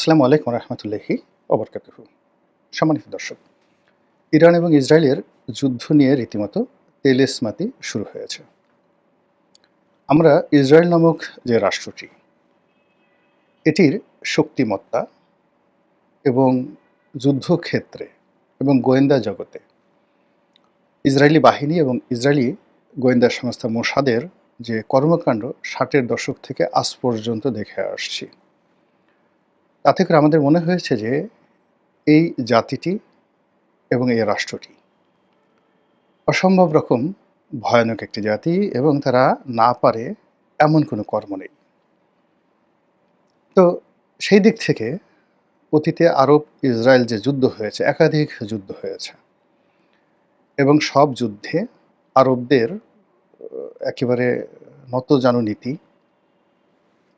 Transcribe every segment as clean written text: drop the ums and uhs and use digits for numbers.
আসসালামু আলাইকুম রহমতুল্লাহি ওবরকাতুহু। সম্মানিত দর্শক, ইরান এবং ইসরায়েলের যুদ্ধ নিয়ে রীতিমতো তেলেস্মাতি শুরু হয়েছে। আমরা ইসরায়েল নামক যে রাষ্ট্রটি, এটির শক্তিমত্তা এবং যুদ্ধক্ষেত্রে এবং গোয়েন্দা জগতে ইসরায়েলি বাহিনী এবং ইসরায়েলি গোয়েন্দা সংস্থা মোসাদের যে কর্মকাণ্ড ৬০-এর দশক থেকে আজ পর্যন্ত দেখে আসছি, তাতে করে আমাদের মনে হয়েছে যে এই জাতিটি এবং এই রাষ্ট্রটি অসম্ভব রকম ভয়ানক একটি জাতি এবং তারা না পারে এমন কোনো কর্ম নেই। তো সেই দিক থেকে অতীতে আরব ইসরায়েল যে যুদ্ধ হয়েছে, একাধিক যুদ্ধ হয়েছে এবং সব যুদ্ধে আরবদের একেবারে নতজানু নীতি,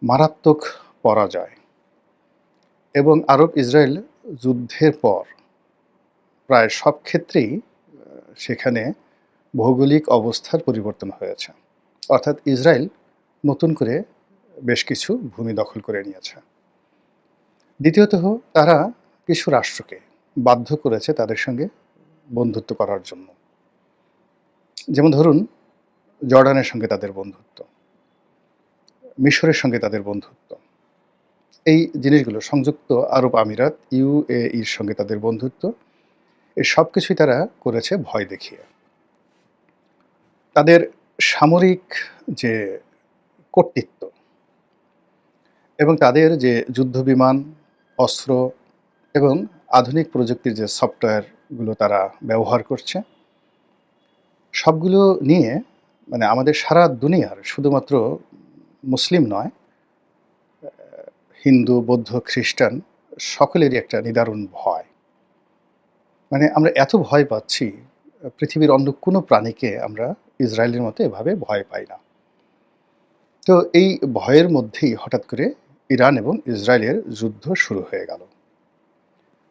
মারাত্মক পরাজয় এবং আরব ইসরায়েল যুদ্ধের পর প্রায় সব ক্ষেত্রেই সেখানে ভৌগোলিক অবস্থার পরিবর্তন হয়েছে। অর্থাৎ ইসরায়েল নতুন করে বেশ কিছু ভূমি দখল করে নিয়েছে। দ্বিতীয়ত তারা কিছু রাষ্ট্রকে বাধ্য করেছে তাদের সঙ্গে বন্ধুত্ব করার জন্য। যেমন ধরুন, জর্ডানের সঙ্গে তাদের বন্ধুত্ব, মিশরের সঙ্গে তাদের বন্ধুত্ব, এই জিনিসগুলো, সংযুক্ত আরব আমিরাত ইউএইর সঙ্গে তাদের বন্ধুত্ব, এই সব কিছুই তারা করেছে ভয় দেখিয়ে। তাদের সামরিক যে কর্তৃত্ব এবং তাদের যে যুদ্ধবিমান, অস্ত্র এবং আধুনিক প্রযুক্তির যে সফটওয়্যারগুলো তারা ব্যবহার করছে, সবগুলো নিয়ে মানে আমাদের সারা দুনিয়ার, শুধুমাত্র মুসলিম নয়, হিন্দু, বৌদ্ধ, খ্রিস্টান সকলেরই একটা নিদারুণ ভয়। মানে আমরা এত ভয় পাচ্ছি, পৃথিবীর অন্য কোনো প্রাণীকে আমরা ইসরায়েলের মতো এভাবে ভয় পাই না। তো এই ভয়ের মধ্যেই হঠাৎ করে ইরান এবং ইসরায়েলের যুদ্ধ শুরু হয়ে গেল।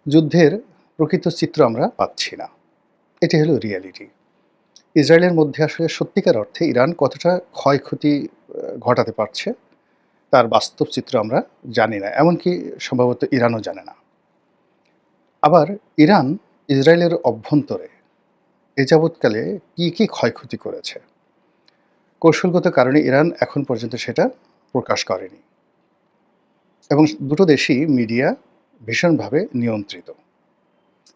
যুদ্ধের প্রকৃত চিত্র আমরা পাচ্ছি না, এটি হলো রিয়ালিটি। ইসরায়েলের মধ্যে আসলে সত্যিকার অর্থে ইরান কতটা ক্ষয়ক্ষতি ঘটাতে পারছে তার বাস্তব চিত্র আমরা জানি না, এমনকি সম্ভবত ইরানও জানে না। আবার ইরান ইসরায়েলের অভ্যন্তরে এ যাবৎকালে কী কী ক্ষয়ক্ষতি করেছে, কৌশলগত কারণে ইরান এখন পর্যন্ত সেটা প্রকাশ করেনি এবং দুটো দেশই মিডিয়া ভীষণভাবে নিয়ন্ত্রিত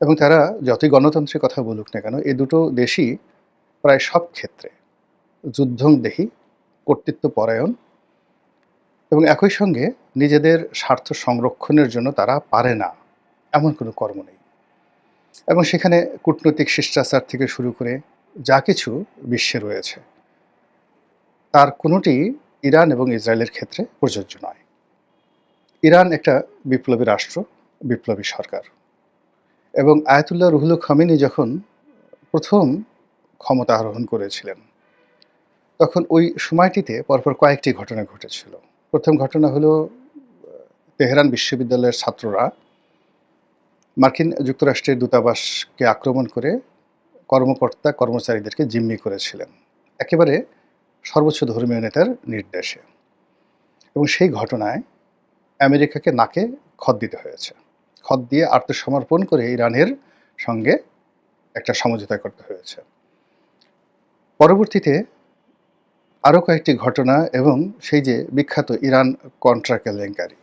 এবং তারা যতই গণতন্ত্রের কথা বলুক না কেন, এই দুটো দেশই প্রায় সব ক্ষেত্রে যুদ্ধংদেহী, কর্তৃত্বপরায়ণ এবং একই সঙ্গে নিজেদের স্বার্থ সংরক্ষণের জন্য তারা পারে না এমন কোনো কর্ম নেই। এবং সেখানে কূটনৈতিক শিষ্টাচার থেকে শুরু করে যা কিছু বিশ্বে রয়েছে, তার কোনোটি ইরান এবং ইসরায়েলের ক্ষেত্রে প্রযোজ্য নয়। ইরান একটা বিপ্লবী রাষ্ট্র, বিপ্লবী সরকার এবং আয়াতুল্লাহ রুহুল খামেনি যখন প্রথম ক্ষমতা আরোহণ করেছিলেন, তখন ওই সময়টিতে পরপর কয়েকটি ঘটনা ঘটেছিল। প্রথম ঘটনা হলো, তেহরান বিশ্ববিদ্যালয়ের ছাত্ররা মার্কিন যুক্তরাষ্ট্রের দূতাবাসকে আক্রমণ করে কর্মকর্তা কর্মচারীদেরকে জিম্মি করেছিলেন, একেবারে সর্বোচ্চ ধর্মীয় নেতার নির্দেশে। এবং সেই ঘটনায় আমেরিকাকে নাকে খত দিতে হয়েছে। খত দিয়ে আত্মসমর্পণ করে ইরানের সঙ্গে একটা সমঝোতা করতে হয়েছে। পরবর্তীতে আরও কয়েকটি ঘটনা এবং সেই যে বিখ্যাত ইরান কন্ট্রা কেলেঙ্কারি,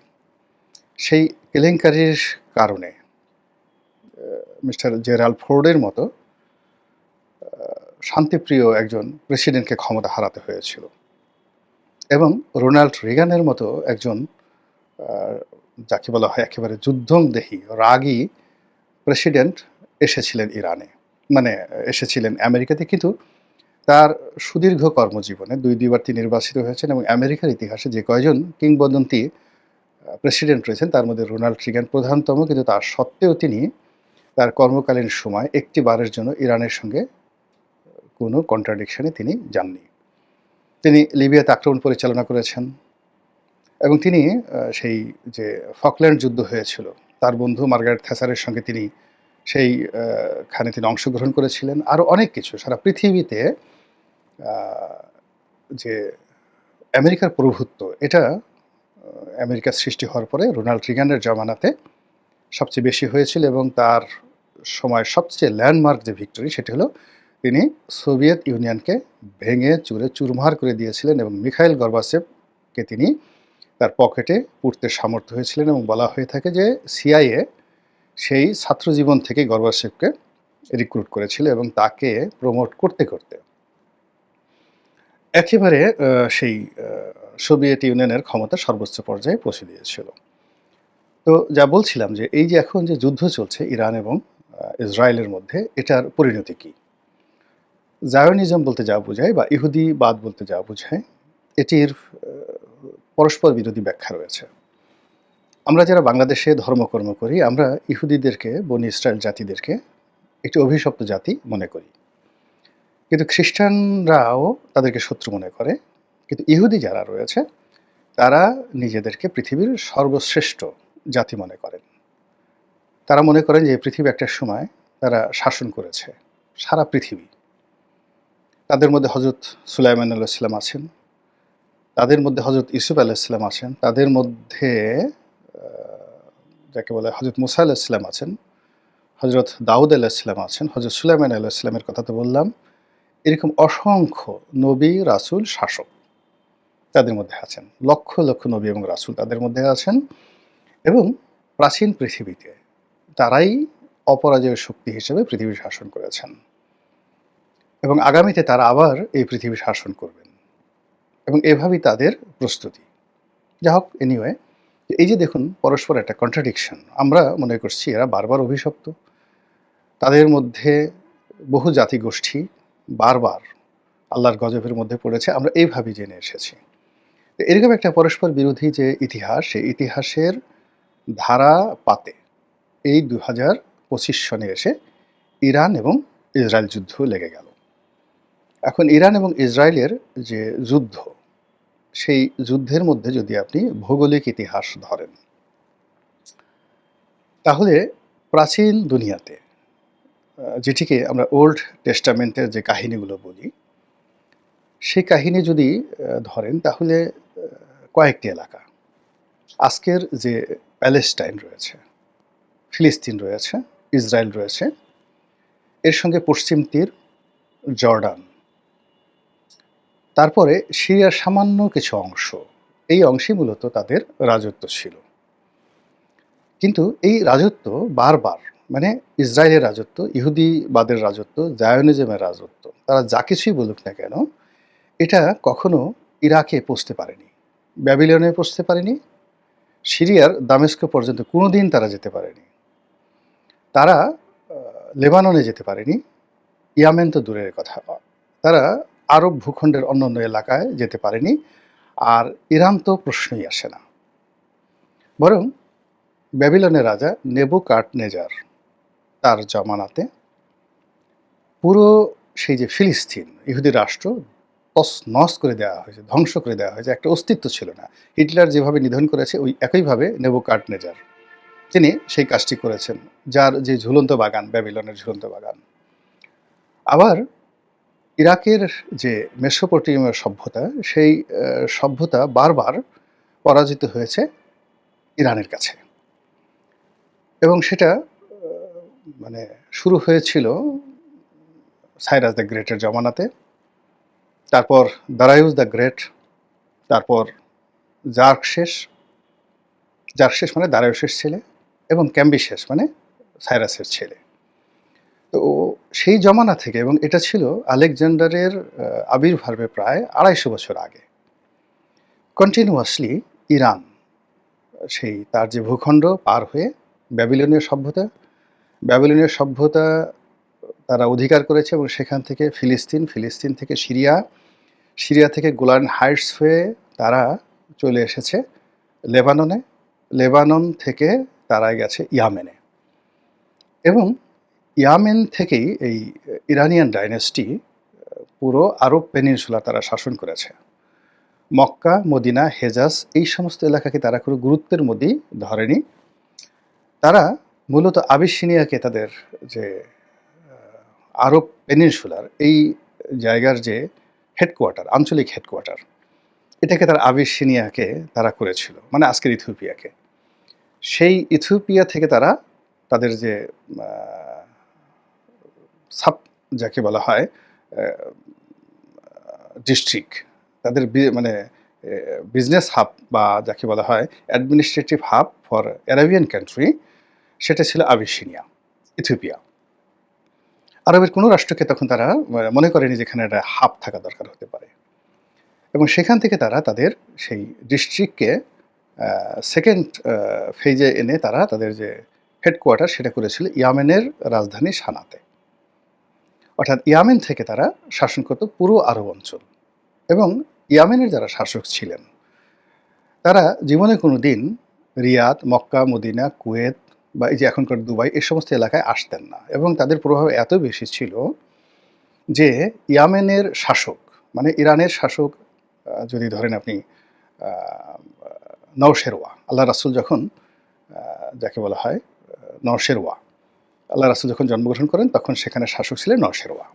সেই কেলেঙ্কারির কারণে মিস্টার জেরাল্ড ফোর্ডের মতো শান্তিপ্রিয় একজন প্রেসিডেন্টকে ক্ষমতা হারাতে হয়েছিল এবং রোনাল্ড রিগানের মতো একজন যাকে বলা হয় একেবারে যুদ্ধংদেহী, রাগী প্রেসিডেন্ট এসেছিলেন ইরানে, মানে এসেছিলেন আমেরিকাতে। কিন্তু তার সুদীর্ঘ কর্মজীবনে দুইবার তিনি নির্বাচিত হয়েছেন এবং আমেরিকার ইতিহাসে যে কয়জন কিংবদন্তি প্রেসিডেন্ট রয়েছেন তার মধ্যে রোনাল্ড রিগান প্রধানতম। কিন্তু তার সত্ত্বেও তিনি তার কর্মকালীন সময় একটি বারের জন্য ইরানের সঙ্গে কোনো কন্ট্রাডিকশনে তিনি যাননি। তিনি লিবিয়াতে আক্রমণ পরিচালনা করেছেন এবং তিনি সেই যে ফকল্যান্ড যুদ্ধ হয়েছিল, তার বন্ধু মার্গারেট থ্যাচারের সঙ্গে তিনি সেইখানে তিনি অংশগ্রহণ করেছিলেন। আরও অনেক কিছু, সারা পৃথিবীতে যে আমেরিকার প্রভুত্ব, এটা আমেরিকার সৃষ্টি হওয়ার পরে রোনাল্ড রিগানের জমানাতে সবচেয়ে বেশি হয়েছিল, এবং তার সময় সবচেয়ে ল্যান্ডমার্ক যে ভিক্টরি সেটি হলো তিনি সোভিয়েত ইউনিয়নকে ভেঙে চুরে চুরমার করে দিয়েছিলেন, এবং মিখাইল গর্বাচেভকে তিনি তার পকেটে পুরতে সামর্থ্য হয়েছিলেন। এবং বলা হয়ে থাকে যে সিআইএ সেই ছাত্রজীবন থেকে গর্বাচেভকে রিক্রুট করেছিল এবং তাকে প্রমোট করতে করতে একেবারে সেই সোভিয়েত ইউনিয়নের ক্ষমতা সর্বোচ্চ পর্যায়ে পৌঁছে দিয়েছিল। তো যা বলছিলাম যে এই যে এখন যে যুদ্ধ চলছে ইরান এবং ইসরায়েলের মধ্যে, এটার পরিণতি কী? জায়োনিজম বলতে যা বোঝায় বা ইহুদিবাদ বলতে যা বোঝায়, এটির পরস্পর বিরোধী ব্যাখ্যা রয়েছে। আমরা যারা বাংলাদেশে ধর্মকর্ম করি, আমরা ইহুদিদেরকে, বনি ইসরায়েল জাতিদেরকে একটি অভিশপ্ত জাতি মনে করি, কিন্তু খ্রিস্টানরাও তাদেরকে শত্রু মনে করে। কিন্তু ইহুদি যারা রয়েছে তারা নিজেদেরকে পৃথিবীর সর্বশ্রেষ্ঠ জাতি মনে করেন। তারা মনে করেন যে পৃথিবী একটা সময় তারা শাসন করেছে সারা পৃথিবী। তাদের মধ্যে হজরত সুলাইমান আলাইহিস সালাম আছেন, তাদের মধ্যে হজরত ইউসুফ আলাইহিস সালাম আছেন, তাদের মধ্যে যাকে বলে হজরত মুসা আলাইহিস সালাম আছেন, হজরত দাউদ আলাইহিস সালাম আছেন, হজরত সুলাইমান আলাইহিস সালামের কথা তো বললাম। এরকম অসংখ্য নবী, রাসূল, শাসক তাদের মধ্যে আছেন। লক্ষ লক্ষ নবী এবং রাসূল তাদের মধ্যে আছেন, এবং প্রাচীন পৃথিবীতে তারাই অপরাজেয় শক্তি হিসেবে পৃথিবী শাসন করেছেন, এবং আগামীতে তারা আবার এই পৃথিবী শাসন করবেন, এবং এভাবেই তাদের প্রস্তুতি। যা হোক, এনিওয়ে, এই যে দেখুন পরস্পর একটা কন্ট্রাডিকশন। আমরা মনে করছি এরা বারবার অভিশপ্ত, তাদের মধ্যে বহু জাতিগোষ্ঠী বারবার আল্লাহর গজবের মধ্যে পড়েছে, আমরা এইভাবেই জেনে এসেছি। এরকম একটা পরস্পর বিরোধী যে ইতিহাস, সেই ইতিহাসের ধারা পাতে এই 2025 সনে এসে ইরান এবং ইসরায়েল যুদ্ধ লেগে গেল। এখন ইরান এবং ইসরায়েলের যে যুদ্ধ, সেই যুদ্ধের মধ্যে যদি আপনি ভৌগোলিক ইতিহাস ধরেন, তাহলে প্রাচীন দুনিয়াতে যেটিকে আমরা ওল্ড টেস্টামেন্টের যে কাহিনীগুলো বলি, সেই কাহিনী যদি ধরেন, তাহলে কয়েকটি এলাকা, আজকের যে প্যালেস্টাইন রয়েছে, ফিলিস্তিন রয়েছে, ইসরায়েল রয়েছে, এর সঙ্গে পশ্চিম তীর, জর্ডান, তারপরে সিরিয়ার সামান্য কিছু অংশ, এই অংশই মূলত তাদের রাজত্ব ছিল। কিন্তু এই রাজত্ব বারবার, মানে ইসরায়েলের রাজত্ব, ইহুদিবাদের রাজত্ব, জায়োনিজমের রাজত্ব, তারা যা কিছুই বলুক না কেন, এটা কখনো ইরাকে পৌঁছতে পারেনি, ব্যাবিলনে পৌঁছতে পারেনি, সিরিয়ার দামেস্ক পর্যন্ত কোনোদিন তারা যেতে পারেনি, তারা লেবাননে যেতে পারেনি, ইয়ামেন তো দূরের কথা, তারা আরব ভূখণ্ডের অন্য অন্য এলাকায় যেতে পারেনি, আর ইরান তো প্রশ্নই আসে না। বরং ব্যাবিলনের রাজা নেবুকাডনেজার, তার জমানাতে পুরো সেই যে ফিলিস্তিন ইহুদি রাষ্ট্র তছনছ করে দেওয়া হয়েছে, ধ্বংস করে দেওয়া হয়েছে, একটা অস্তিত্ব ছিল না। হিটলার যেভাবে নিধন করেছে, ওই একইভাবে নেবুকাডনেজার তিনি সেই কাজটি করেছেন, যার যে ঝুলন্ত বাগান, ব্যাবিলনের ঝুলন্ত বাগান। আবার ইরাকের যে মেসোপটেমিয় সভ্যতা, সেই সভ্যতা বারবার পরাজিত হয়েছে ইরানের কাছে, এবং সেটা মানে শুরু হয়েছিল সাইরাস দ্য গ্রেটের জমানাতে, তারপর দারায়ুস দ্য গ্রেট, তারপর জার্কশেস, জার্কশেস মানে দারায়ুসের ছেলে, এবং ক্যাম্বিশেস মানে সাইরাসের ছেলে। তো সেই জমানা থেকে, এবং এটা ছিল আলেকজান্ডারের আবির্ভাবে প্রায় 250 বছর আগে, কন্টিনিউয়াসলি ইরান সেই তার যে ভূখণ্ড পার হয়ে ব্যাবিলনীয় সভ্যতা তারা অধিকার করেছে, এবং সেখান থেকে ফিলিস্তিন থেকে সিরিয়া থেকে গোলান হাইটস হয়ে তারা চলে এসেছে লেবাননে, লেবানন থেকে তারা গেছে ইয়ামেনে, এবং ইয়ামেন থেকেই এই ইরানিয়ান ডাইনেস্টি পুরো আরব পেনিনসুলা তারা শাসন করেছে। মক্কা, মদিনা, হেজাজ, এই সমস্ত এলাকাকে তারা কোনো গুরুত্বের মধ্যেই ধরেনি। তারা মূলত আবিসিনিয়াকে তাদের যে আরব পেনিনসুলার এই জায়গার যে হেডকোয়ার্টার, আঞ্চলিক হেডকোয়ার্টার, এটাকে তারা আবিসিনিয়াকে তারা করেছিল, মানে আজকের ইথিওপিয়াকে। সেই ইথিওপিয়া থেকে তারা তাদের যে আ সাব যাকে বলা হয় ডিস্ট্রিক্ট, তাদের মানে বিজনেস হাব বা যাকে বলা হয় administrative hub for Arabian country, সেটা ছিল আবিসিনিয়া, ইথিওপিয়া। আরবের কোনো রাষ্ট্রকে তখন তারা মনে করেনি যেখানে একটা হাব থাকা দরকার হতে পারে, এবং সেখান থেকে তারা তাদের সেই ডিস্ট্রিক্টকে সেকেন্ড ফেজে এনে তারা তাদের যে হেডকোয়ার্টার সেটা করেছিল ইয়ামেনের রাজধানী সানাতে। অর্থাৎ ইয়ামেন থেকে তারা শাসন করত পুরো আরব অঞ্চল। এবং ইয়ামেনের যারা শাসক ছিলেন তারা জীবনে কোনো দিন রিয়াদ, মক্কা, মদিনা, কুয়েত বা এই যে এখনকার দুবাই এই সমস্ত এলাকায় আসতেন না, এবং তাদের প্রভাব এত বেশি ছিল যে ইয়ামেনের শাসক, মানে ইরানের শাসক, যদি ধরেন আপনি নওশেরওয়া, আল্লাহ রাসূল যখন যাকে বলা হয় নওশেরওয়া, আল্লাহ রাসূল যখন জন্মগ্রহণ করেন তখন সেখানে শাসক ছিলেন নওশেরওয়া।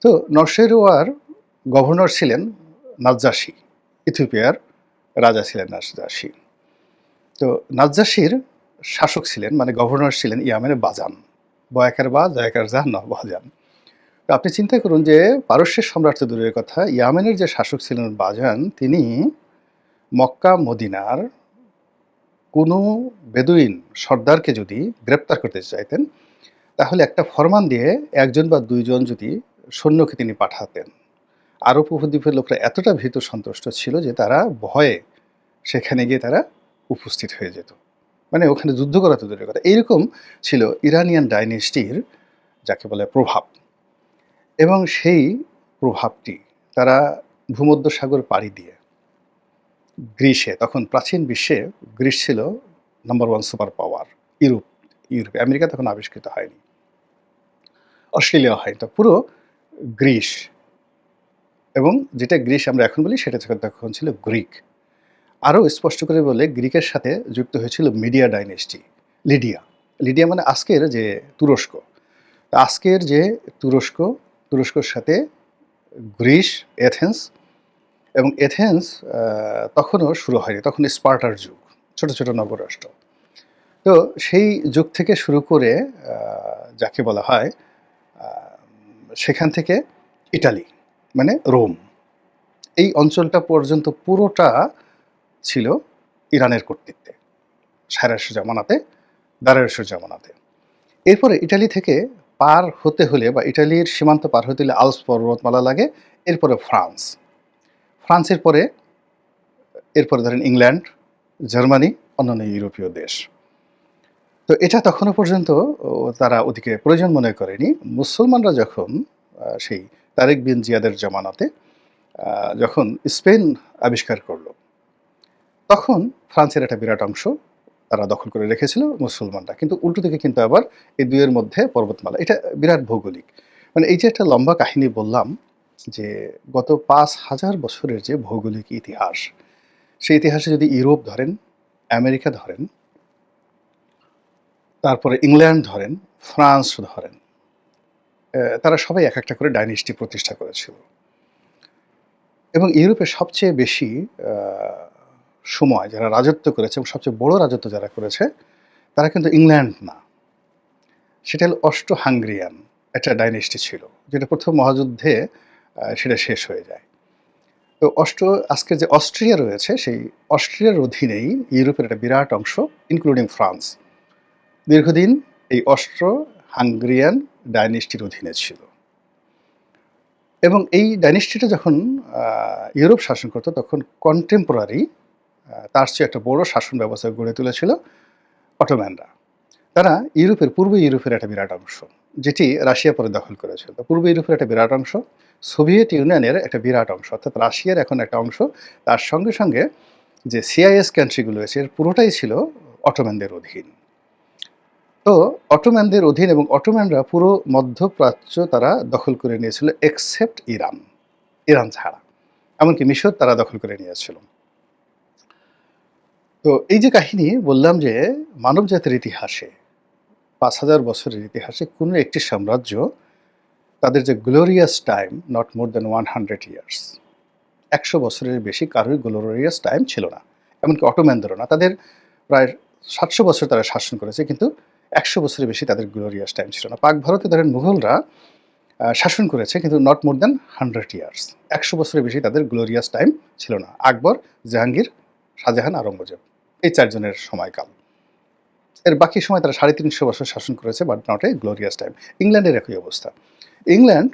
তো নওশেরওয়ার গভর্নর ছিলেন নাজ্জাশী, ইথিওপিয়ার রাজা ছিলেন নাজ্জাশী। তো নাজ্জাশীর শাসক ছিলেন, মানে গভর্নর ছিলেন ইয়ামেনের বাজান, বয়াকার বা জয়াকার জা ন বাজান। তো আপনি চিন্তা করুন যে পারস্যের সম্রাট তো দূরের কথা, ইয়ামেনের যে শাসক ছিলেন বাজান, তিনি মক্কা মদিনার কোনো বেদুইন সর্দারকে যদি গ্রেপ্তার করতে চাইতেন তাহলে একটা ফরমান দিয়ে একজন বা দুইজন যদি সৈন্যকে তিনি পাঠাতেন। আরব উপদ্বীপের লোকরা এতটা ভীত সন্ত্রস্ত ছিল যে তারা ভয়ে সেখানে গিয়ে তারা উপস্থিত হয়ে যেত, মানে ওখানে যুদ্ধ করা তো দূরের কথা। এইরকম ছিল ইরানিয়ান ডাইনেস্টির যাকে বলে প্রভাব, এবং সেই প্রভাবটি তারা ভূমধ্যসাগর পাড়ি দিয়ে গ্রিসে, তখন প্রাচীন বিশ্বে গ্রিস ছিল নাম্বার ওয়ান সুপার পাওয়ার। ইউরোপে, আমেরিকা তখন আবিষ্কৃত হয়নি, অস্ট্রেলিয়া হয়নি, তো পুরো গ্রিস, এবং যেটা গ্রিস আমরা এখন বলি সেটা তখন ছিল গ্রিক। আরও স্পষ্ট করে বলে গ্রিকের সাথে যুক্ত হয়েছিল মিডিয়া ডাইনেস্টি, লিডিয়া। লিডিয়া মানে আজকের যে তুরস্ক, আজকের যে তুরস্ক, তুরস্কর সাথে গ্রিস, এথেন্স, এবং এথেন্স তখনও শুরু হয়নি, তখন স্পার্টার যুগ, ছোট ছোট নগররাষ্ট্র। তো সেই যুগ থেকে শুরু করে যাকে বলা হয় সেখান থেকে ইটালি, মানে রোম, এই অঞ্চলটা পর্যন্ত পুরোটা ছিল ইরানের কর্তৃত্বে, সায়রাসের জামানাতে, দারায়ুসের জামানাতে। এরপরে ইটালি থেকে পার হতে হলে বা ইটালির সীমান্ত পার হতে হলে আলপস পর্বতমালা লাগে, এরপরে ফ্রান্স, ফ্রান্সের পরে এরপরে ধরেন ইংল্যান্ড, জার্মানি, অন্যান্য ইউরোপীয় দেশ। তো এটা তখনও পর্যন্ত তারা ওদিকে প্রয়োজন মনে করেনি। মুসলমানরা যখন সেই তারেক বিন জিয়াদের জামানাতে যখন স্পেন আবিষ্কার করলো, তখন ফ্রান্সের একটা বিরাট অংশ তারা দখল করে রেখেছিল মুসলমানরা, কিন্তু উল্টো দিকে কিন্তু আবার এই দুইয়ের মধ্যে পর্বতমালা, এটা বিরাট ভৌগোলিক। মানে এই যে একটা লম্বা কাহিনী বললাম, যে গত ৫,০০০ বছরের যে ভৌগোলিক ইতিহাস, সেই ইতিহাসে যদি ইউরোপ ধরেন, আমেরিকা ধরেন, তারপরে ইংল্যান্ড ধরেন, ফ্রান্স ধরেন, তারা সবাই এক একটা করে ডাইনেস্টি প্রতিষ্ঠা করেছিল। এবং ইউরোপে সবচেয়ে বেশি সময় যারা রাজত্ব করেছে এবং সবচেয়ে বড় রাজত্ব যারা করেছে তারা কিন্তু ইংল্যান্ড না, সেটা হলো অস্ট্রো হাঙ্গেরিয়ান একটা ডাইনেস্টি ছিল, যেটা প্রথম মহাযুদ্ধে সেটা শেষ হয়ে যায়। তো আজকে যে অস্ট্রিয়া রয়েছে, সেই অস্ট্রিয়ার অধীনেই ইউরোপের একটা বিরাট অংশ, ইনক্লুডিং ফ্রান্স, দীর্ঘদিন এই অস্ট্রো হাঙ্গেরিয়ান ডাইনেস্টির অধীনে ছিল। এবং এই ডাইনেস্টিটা যখন ইউরোপ শাসন করতো তখন কন্টেম্পোরারি তার চেয়ে একটা বড় শাসন ব্যবস্থা গড়ে তুলেছিল অটোম্যানরা। তারা পূর্ব ইউরোপের একটা বিরাট অংশ, যেটি রাশিয়া পরে দখল করেছিল, পূর্ব ইউরোপের একটা বিরাট অংশ, সোভিয়েত ইউনিয়নের একটা বিরাট অংশ, অর্থাৎ রাশিয়ার এখন একটা অংশ, তার সঙ্গে সঙ্গে যে সিআইএস কান্ট্রিগুলো আছে এর পুরোটাই ছিল অটোম্যানদের অধীন। তো অটোম্যানদের অধীন, এবং অটোম্যানরা পুরো মধ্যপ্রাচ্য তারা দখল করে নিয়েছিল এক্সেপ্ট ইরান, ইরান ছাড়া, এমনকি মিশর তারা দখল করে নিয়েছিল। তো এই যে কাহিনী বললাম যে মানব জাতির ইতিহাসে ৫,০০০ বছরের ইতিহাসে কোনো একটি সাম্রাজ্য তাদের যে glorious time, not more than 100 years, 100 বছরের বেশি কারোর গ্লোরিয়াস টাইম ছিল না, এমনকি অটোম্যানদেরও না। তাদের প্রায় 700 বছর তারা শাসন করেছে, কিন্তু 100 বছরের বেশি তাদের গ্লোরিয়াস টাইম ছিল না। পাক ভারতে ধরেন মুঘলরা শাসন করেছে, কিন্তু নট মোর দ্যান 100 ইয়ার্স। 100 বছরের বেশি তাদের গ্লোরিয়াস টাইম ছিল না। আকবর, জাহাঙ্গীর, শাহজাহান, আওরঙ্গজেব, এই 4 জনের সময়কাল। এর বাকি সময় তারা 350 বছর শাসন করেছে, but not a glorious time. ইংল্যান্ডের একই অবস্থা। ইংল্যান্ড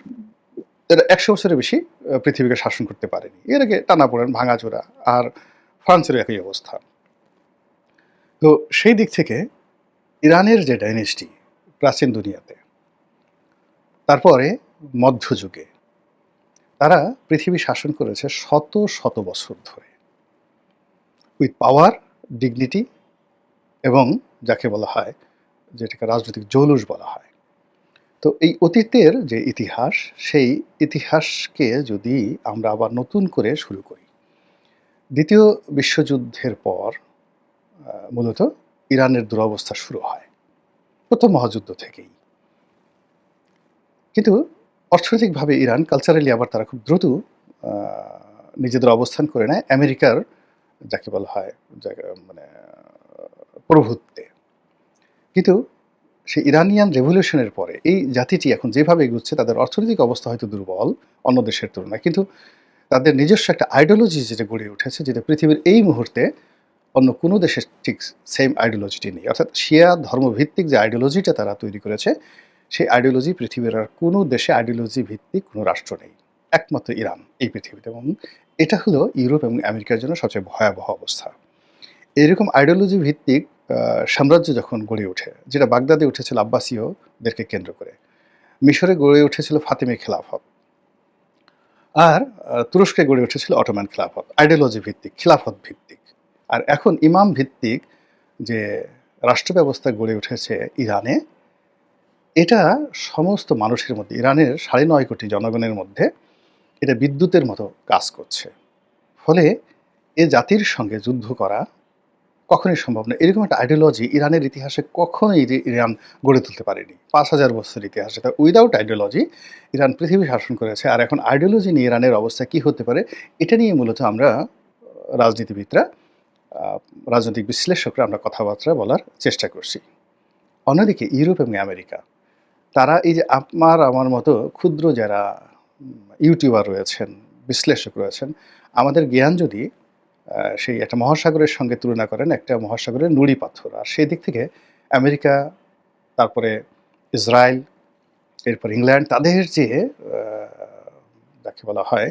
তারা 100 বছরের বেশি পৃথিবীকে শাসন করতে পারেনি। এর আগে টানাপোড়েন, ভাঙাচোরা। আর ফ্রান্সেরও একই অবস্থা। তো সেই দিক থেকে ইরানের যে ডাইনেস্টি প্রাচীন দুনিয়াতে, তারপরে মধ্যযুগে তারা পৃথিবী শাসন করেছে শত শত বছর ধরে, উইথ পাওয়ার, ডিগনিটি এবং যাকে বলা হয়, যেটাকে রাজনৈতিক জৌলুস বলা হয়। তো এই অতীতের যে ইতিহাস, সেই ইতিহাসকে যদি আমরা আবার নতুন করে শুরু করি, দ্বিতীয় বিশ্বযুদ্ধের পর মূলত ইরানের দুরবস্থা শুরু হয় প্রথম মহাযুদ্ধ থেকেই। কিন্তু অর্থনৈতিকভাবে ইরান কালচারালি আবার তারা খুব দ্রুত নিজেদের অবস্থান করে নেয় আমেরিকার, যাকে বলা হয়, মানে প্রভুত্বে। কিন্তু সেই ইরানিয়ান রেভলিউশনের পরে এই জাতিটি এখন যেভাবে এগুচ্ছে, তাদের অর্থনৈতিক অবস্থা হয়তো দুর্বল অন্য দেশের তুলনায়, কিন্তু তাদের নিজস্ব একটা আইডিওলজি যেটা গড়ে উঠেছে, যেটা পৃথিবীর এই মুহূর্তে অন্য কোনো দেশের ঠিক সেম আইডিওলজিটি নেই। অর্থাৎ শিয়া ধর্মভিত্তিক যে আইডিওলজিটা তারা তৈরি করেছে, সেই আইডিওলজি পৃথিবীর আর কোনো দেশে আইডিওলজি ভিত্তিক কোনো রাষ্ট্র নেই, একমাত্র ইরান এই পৃথিবীতে। এবং এটা হলো ইউরোপ এবং আমেরিকার জন্য সবচেয়ে ভয়াবহ অবস্থা। এরকম আইডিওলজি ভিত্তিক সাম্রাজ্য যখন গড়ে ওঠে, যেটা বাগদাদে উঠেছিল আব্বাসীয়দেরকে কেন্দ্র করে, মিশরে গড়ে উঠেছিল ফাতেমি খেলাফত, আর তুরস্কে গড়ে উঠেছিল অটোমান খেলাফত, আইডিওলজি ভিত্তিক, খিলাফত ভিত্তিক। আর এখন ইমাম ভিত্তিক যে রাষ্ট্র ব্যবস্থা গড়ে উঠেছে ইরানে, এটা সমস্ত মানুষের মধ্যে, ইরানের 9.5 কোটি জনগণের মধ্যে এটা বিদ্যুতের মতো কাজ করছে। ফলে এ জাতির সঙ্গে যুদ্ধ করা কখনোই সম্ভব না। এরকম একটা আইডিওলজি ইরানের ইতিহাসে কখনোই ইরান গড়ে তুলতে পারেনি 5000 বছরের ইতিহাসে। তা উইদাউট আইডিওলজি ইরান পৃথিবী শাসন করেছে। আর এখন আইডিওলজি নিয়ে ইরানের অবস্থা কী হতে পারে, এটা নিয়ে মূলত আমরা রাজনীতিবিদরা, রাজনৈতিক বিশ্লেষকরা আমরা কথাবার্তা বলার চেষ্টা করছি। অন্যদিকে ইউরোপ এবং আমেরিকা, তারা এই যে আমার মতো ক্ষুদ্র যারা ইউটিউবার রয়েছেন, বিশ্লেষক রয়েছেন, আমাদের জ্ঞান যদি সেই একটা মহাসাগরের সঙ্গে তুলনা করেন, একটা মহাসাগরের নুড়ি পাথর, আর সেই দিক থেকে আমেরিকা, তারপরে ইসরায়েল, এরপর ইংল্যান্ড, তাদের যে যাকে বলা হয়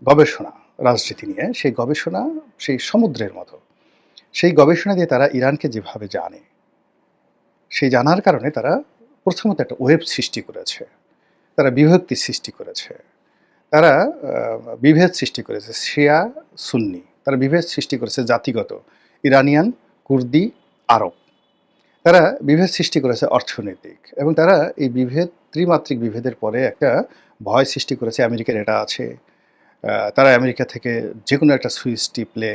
গবেষণা রাজনীতি নিয়ে, সেই গবেষণা সেই সমুদ্রের মতো। সেই গবেষণা দিয়ে তারা ইরানকে যেভাবে জানে, সেই জানার কারণে তারা প্রথমত একটা ওয়েব সৃষ্টি করেছে, তারা বিভক্তি সৃষ্টি করেছে, তারা বিভেদ সৃষ্টি করেছে শিয়া সুন্নি, তারা বিভেদ সৃষ্টি করেছে জাতিগত, ইরানিয়ান, কুর্দি, আরব। তারা বিভেদ সৃষ্টি করেছে অর্থনৈতিক, এবং তারা এই বিভেদ, ত্রিমাত্রিক বিভেদের পরে একটা ভয় সৃষ্টি করেছে আমেরিকার এটা আছে, তারা আমেরিকা থেকে যে কোনো একটা সুইচ টিপলে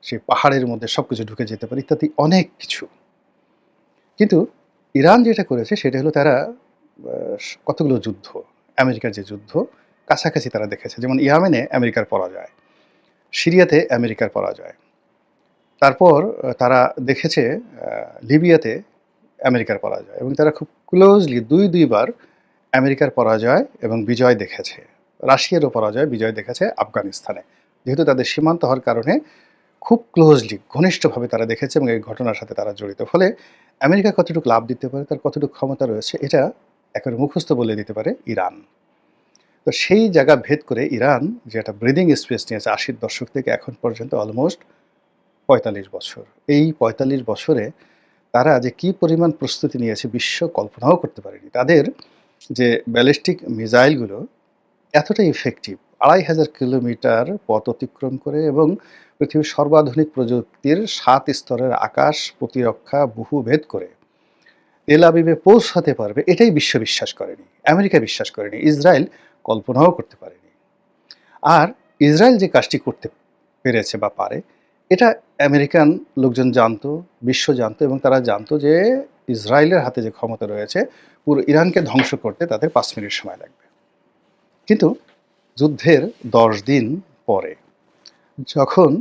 সেই পাহাড়ের মধ্যে সব কিছু ঢুকে যেতে পারে, ইত্যাদি অনেক কিছু। কিন্তু ইরান যেটা করেছে সেটা হলো তারা কতগুলো যুদ্ধ, আমেরিকার যে যুদ্ধ কাছাকাছি তারা দেখেছে, যেমন ইয়ামেনে আমেরিকার পরাজয়, সিরিয়াতে আমেরিকার পরাজয়, তারপর তারা দেখেছে লিবিয়াতে আমেরিকার পরাজয়, এবং তারা খুব ক্লোজলি দুইবার আমেরিকার পরাজয় এবং বিজয় দেখেছে। রাশিয়ারও পরাজয়, বিজয় দেখেছে আফগানিস্তানে, যেহেতু তাদের সীমান্ত হওয়ার কারণে খুব ক্লোজলি, ঘনিষ্ঠভাবে তারা দেখেছে এবং এই ঘটনার সাথে তারা জড়িত। ফলে আমেরিকা কতটুকু লাভ দিতে পারে, তার কতটুকু ক্ষমতা রয়েছে, এটা একেবারে মুখস্থ বলে দিতে পারে ইরান। তো সেই জায়গা ভেদ করে ইরান যে একটা ব্রিদিং স্পেস নিয়েছে 80-র দশক থেকে এখন পর্যন্ত অলমোস্ট 45 বছর। এই 45 বছরে তারা যে কী পরিমাণ প্রস্তুতি নিয়েছে বিশ্ব কল্পনাও করতে পারেনি। তাদের যে ব্যালিস্টিক মিসাইলগুলো এতটা ইফেক্টিভ, 2500 কিলোমিটার পথ অতিক্রম করে এবং পৃথিবীর সর্বাধুনিক প্রযুক্তির 7 স্তরের আকাশ প্রতিরক্ষা বহু ভেদ করে তেল আবিবে পৌঁছাতে পারবে, এটাই বিশ্ব বিশ্বাস করেনি, আমেরিকা বিশ্বাস করেনি, ইসরায়েল কল্পনাও করতে পারেনি। আর ইসরায়েল যে কাজটি করতে পেরেছে বা পারে, এটা আমেরিকান লোকজন জানতো, বিশ্ব জানতো, এবং তারা জানতো যে ইসরায়েলের হাতে যে ক্ষমতা রয়েছে, পুরো ইরানকে ধ্বংস করতে তাদের 5 মিনিট সময় লাগবে। কিন্তু যুদ্ধের ১০ দিন পরে, যখন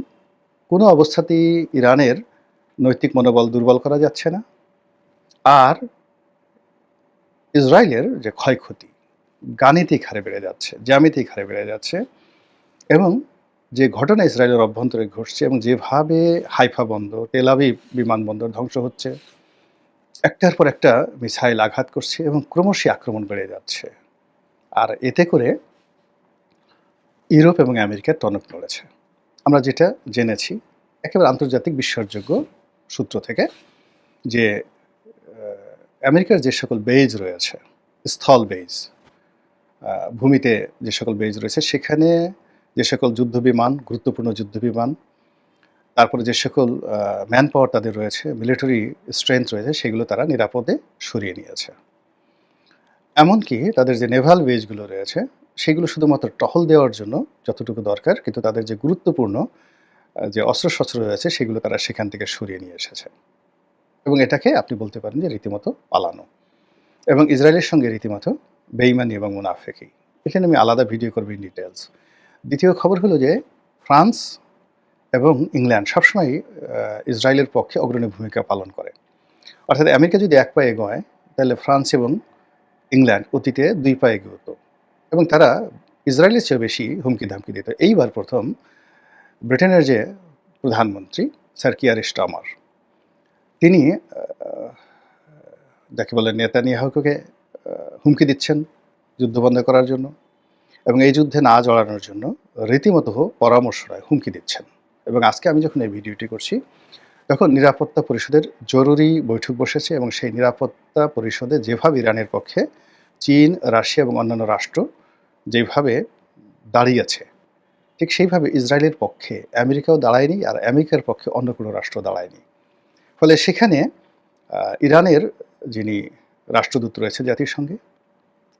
কোনো অবস্থাতেই ইরানের নৈতিক মনোবল দুর্বল করা যাচ্ছে না, আর ইসরায়েলের যে ক্ষয়ক্ষতি গাণিতিক হারে বেড়ে যাচ্ছে, জ্যামিতিক হারে বেড়ে যাচ্ছে, এবং যে ঘটনা ইসরায়েলের অভ্যন্তরে ঘটছে এবং যেভাবে হাইফা বন্দর, তেল আবিব বিমানবন্দর ধ্বংস হচ্ছে, একটার পর একটা মিসাইল আঘাত করছে এবং ক্রমশই আক্রমণ বেড়ে যাচ্ছে। আর এতে করে ইউরোপ এবং আমেরিকার টনক নড়েছে। আমরা যেটা জেনেছি একেবারে আন্তর্জাতিক বিশ্বাসযোগ্য সূত্র থেকে, যে আমেরিকার যে সকল বেজ রয়েছে, স্থল বেজ, ভূমিতে যে সকল বেজ রয়েছে, সেখানে যে সকল যুদ্ধবিমান, গুরুত্বপূর্ণ যুদ্ধবিমান, তারপরে যে সকল ম্যান পাওয়ার তাদের রয়েছে, মিলিটারি স্ট্রেংথ রয়েছে, সেগুলো তারা নিরাপদে সরিয়ে নিয়েছে। এমনকি তাদের যে নেভাল বেজগুলো রয়েছে, সেগুলো শুধুমাত্র টহল দেওয়ার জন্য যতটুকু দরকার, কিন্তু তাদের যে গুরুত্বপূর্ণ যে অস্ত্রশস্ত্র রয়েছে, সেগুলো তারা সেখান থেকে সরিয়ে নিয়ে এসেছে। এবং এটাকে আপনি বলতে পারেন যে রীতিমতো পালানো, এবং ইসরায়েলের সঙ্গে রীতিমতো বেইমানি এবং মুনাফেকি। এখানে আমি আলাদা ভিডিও করব ইন ডিটেলস। দ্বিতীয় খবর হলো যে ফ্রান্স এবং ইংল্যান্ড সবসময় ইসরায়েলের পক্ষে অগ্রণী ভূমিকা পালন করে। অর্থাৎ আমেরিকা যদি এক পা এগোয়, তাহলে ফ্রান্স এবং ইংল্যান্ড অতীতে ২ পা এগোতো, এবং তারা ইসরায়েলের চেয়ে বেশি হুমকি ধামকি দিত। এইবার প্রথম ব্রিটেনের যে প্রধানমন্ত্রী স্যার কিয়ার স্টারমার, তিনি যাকে বলে নেতানিয়াহুকে হুমকি দিচ্ছেন যুদ্ধ বন্ধ করার জন্য, এবং এই যুদ্ধে না জড়ানোর জন্য রীতিমতো পরামর্শ নয়, হুমকি দিচ্ছেন। এবং আজকে আমি যখন এই ভিডিওটি করছি, তখন নিরাপত্তা পরিষদের জরুরি বৈঠক বসেছে, এবং সেই নিরাপত্তা পরিষদে যেভাবে ইরানের পক্ষে চীন, রাশিয়া এবং অন্যান্য রাষ্ট্র যেভাবে দাঁড়িয়েছে, ঠিক সেইভাবে ইসরায়েলের পক্ষে আমেরিকাও দাঁড়ায়নি, আর আমেরিকার পক্ষে অন্য কোনো রাষ্ট্র দাঁড়ায়নি। ফলে সেখানে ইরানের যিনি রাষ্ট্রদূত রয়েছে জাতিসংঘে,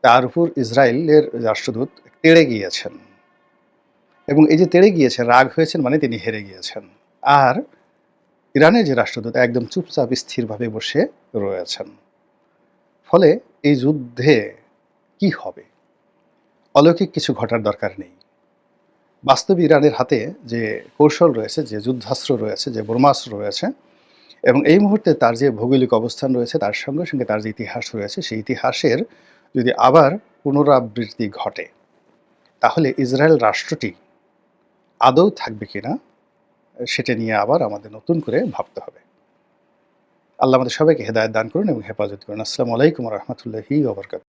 তার উপর ইসরায়েলের রাষ্ট্রদূত তেড়ে গিয়েছেন, এবং এই যে তেড়ে গিয়েছেন, রাগ হয়েছেন, মানে তিনি হেরে গিয়েছেন। আর ইরানের যে রাষ্ট্রদূত একদম চুপচাপ স্থিরভাবে বসে রয়েছেন। ফলে এই যুদ্ধে কি হবে? অলৌকিক কিছু ঘটার দরকার নেই। বাস্তবে ইরানের হাতে যে কৌশল রয়েছে, যে যুদ্ধাস্ত্র রয়েছে, যে ব্রহ্মাস্ত্র রয়েছে, এবং এই মুহূর্তে তার যে ভৌগোলিক অবস্থান রয়েছে, তার সঙ্গে সঙ্গে তার যে ইতিহাস রয়েছে, সেই ইতিহাসের যদি আবার পুনরাবৃত্তি ঘটে, তাহলে ইসরায়েল রাষ্ট্রটি আদৌ থাকবে কিনা, সেটা নিয়ে আবার আমাদের নতুন করে ভাবতে হবে। আল্লাহ আমাদের সবাইকে হেদায়েত দান করুন এবং হেফাজত করুন। আসসালামু আলাইকুম ওয়া রাহমাতুল্লাহি ওয়া বারাকাতুহু।